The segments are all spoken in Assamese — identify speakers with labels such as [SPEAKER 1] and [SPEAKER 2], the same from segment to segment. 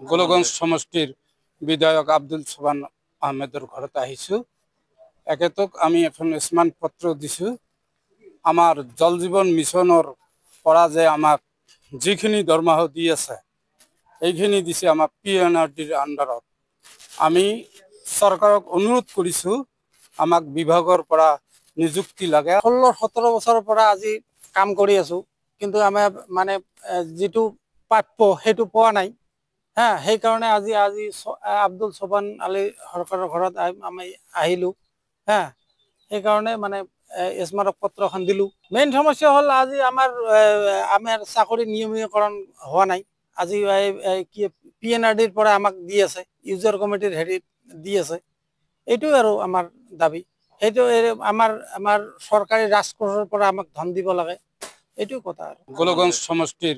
[SPEAKER 1] গোলগঞ্জ সমষ্টিৰ বিধায়ক আব্দুল সোবান আহমেদৰ ঘৰত আহিছোঁ। একেতক আমি এখন স্মাৰক পত্ৰ দিছোঁ। আমাৰ জল জীৱন মিছনৰ পৰা যে আমাক যিখিনি দৰমহা দি আছে এইখিনি দিছে আমাক PNRDৰ আণ্ডাৰত। আমি চৰকাৰক অনুৰোধ কৰিছোঁ আমাক বিভাগৰ পৰা নিযুক্তি লাগে।
[SPEAKER 2] 16-17 বছৰৰ পৰা আজি কাম কৰি আছোঁ, কিন্তু আমাৰ মানে যিটো প্ৰাপ্য সেইটো পোৱা নাই। সেইকাৰণে আজি আব্দুল সোবান আলী সৰকাৰৰ ঘৰত আমি আহিলোঁ। সেইকাৰণে মানে স্মাৰক পত্ৰখন দিলোঁ। মেইন সমস্যা হ'ল আজি আমাৰ চাকৰি নিয়মীকৰণ হোৱা নাই। আজি কি PNRDৰ পৰা আমাক দি আছে, ইউজাৰ কমিটিৰ হেৰিত দি আছে। এইটোৱে আৰু আমাৰ দাবী। সেইটো আমাৰ চৰকাৰী ৰাজকোষৰ পৰা আমাক ধন দিব লাগে, এইটো কথা আৰু।
[SPEAKER 1] গোলগঞ্জ সমষ্টিৰ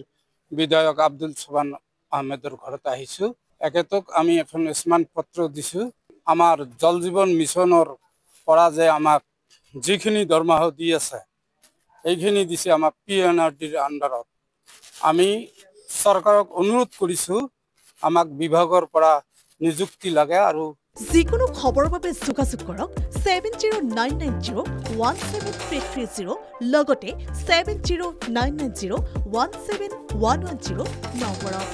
[SPEAKER 1] বিধায়ক আব্দুল সোবান আহমেদৰ ঘৰত আহিছোঁ। একেতক আমি এখন স্মাৰক পত্ৰ দিছোঁ। আমাৰ জল জীৱন মিছনৰ পৰা যে আমাক যিখিনি দৰমহা দি আছে এইখিনি দিছে আমাক PNRDৰ আণ্ডাৰত। আমি চৰকাৰক অনুৰোধ কৰিছোঁ আমাক বিভাগৰ পৰা নিযুক্তি লাগে। আৰু
[SPEAKER 3] যিকোনো খবৰৰ বাবে যোগাযোগ কৰক 7099017330 লগতে 7099017110 নম্বৰত।